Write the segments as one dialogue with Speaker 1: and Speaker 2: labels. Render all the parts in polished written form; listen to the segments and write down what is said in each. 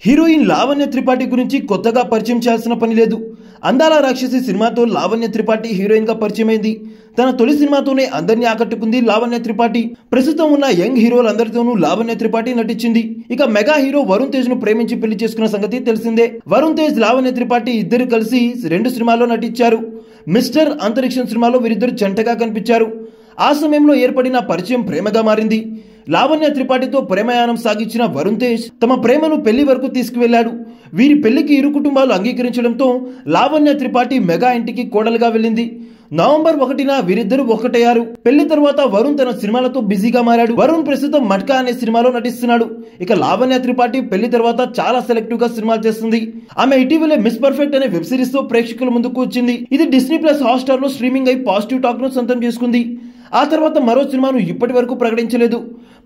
Speaker 1: Heroine Lavanya Tripathi గురించి కొత్తగా పరిచయం చేయాల్సిన పని లేదు. అందాల రాక్షసి సినిమాతో లావణ్య త్రిపాఠి హీరోయిన్ గా పరిచయం అయింది. తన తొలి సినిమాతోనే అందరినీ ఆకట్టుకుంది లావణ్య త్రిపాఠి. ప్రస్తుతం ఉన్న యంగ్ హీరోలందరితోనూ లావణ్య త్రిపాఠి నటించింది. ఇక మెగా హీరో వరుణ్ తేజ్ ను ప్రేమించి పెళ్లి చేసుకున్న సంగతి తెలిసిందే. వరుణ్ తేజ్, లావణ్య త్రిపాఠి ఇద్దరు కలిసి 2 సినిమాల్లో నటించారు. మిస్టర్ అంతరిక్షం సినిమాలో వీరిద్దరు జంటగా కనిపించారు. ఆ సమయంలో ఏర్పడిన పరిచయం ప్రేమగా మారింది. లావణ్య త్రిపాఠితో ప్రేమయానం సాగించిన వరుణ్ తేజ్ తమ ప్రేమను పెళ్లి వరకు తీసుకువెళ్లాడు. వీరి పెళ్లికి ఇరు కుటుంబాలు అంగీకరించడంతో లావణ్య త్రిపాఠి మెగా ఇంటికి కోడలుగా వెళ్ళింది. నవంబర్ 1న వీరిద్దరూ ఒకటయ్యారు. పెళ్లి తర్వాత వరుణ్ తన సినిమాలతో బిజీగా మారాడు. వరుణ్ ప్రస్తుతం మట్కా అనే సినిమాలో నటిస్తున్నాడు. ఇక లావణ్య త్రిపాఠి పెళ్లి తర్వాత చాలా సెలెక్టివ్ గా సినిమాలు చేస్తుంది. ఆమె ఇటీవలే మిస్ పర్ఫెక్ట్ అనే వెబ్ సిరీస్ తో ప్రేక్షకుల ముందుకు వచ్చింది. ఇది డిస్నీ ప్లస్ హాట్‌స్టార్ లో స్ట్రీమింగ్ అయి పాజిటివ్ టాక్ ను సొంతం చేసుకుంది. ఆ తర్వాత మరో సినిమాను ఇప్పటి వరకు ప్రకటించలేదు.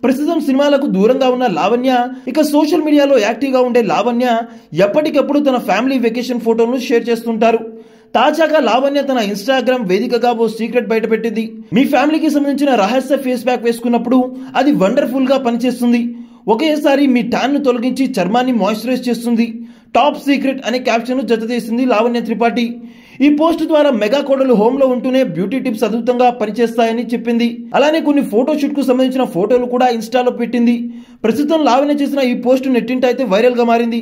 Speaker 1: ప్రస్తుతం సినిమాలకు దూరంగా ఉన్న లావణ్య ఇక సోషల్ మీడియాలో యాక్టివ్ గా ఉండే లావణ్య ఎప్పటికప్పుడు తన ఫ్యామిలీ వెకేషన్ ఫోటోలను షేర్ చేస్తుంటారు. తాజాగా లావణ్య తన ఇన్స్టాగ్రామ్ వేదికగా ఓ సీక్రెట్ బయటపెట్టింది. మీ ఫ్యామిలీకి సంబంధించిన రహస్య ఫేస్ ప్యాక్ వేసుకున్నప్పుడు అది వండర్ఫుల్ గా పనిచేస్తుంది. ఒకేసారి మీ ట్యాన్ ను తొలగించి చర్మాన్ని మాయిశ్చరైజ్ చేస్తుంది. టాప్ సీక్రెట్ అనే క్యాప్షన్ జత చేసింది లావణ్య త్రిపాఠి. ఈ పోస్ట్ ద్వారా మెగా కోడలు హోమ్ లో ఉంటూనే బ్యూటీ టిప్స్ అద్భుతంగా పనిచేస్తాయని చెప్పింది. అలానే కొన్ని ఫోటోషూట్ కు సంబంధించిన ఫోటోలు కూడా ఇన్స్టాలో పెట్టింది. ప్రస్తుతం లావణ్య చేసిన ఈ పోస్ట్ నెట్టింట అయితే వైరల్ గా మారింది.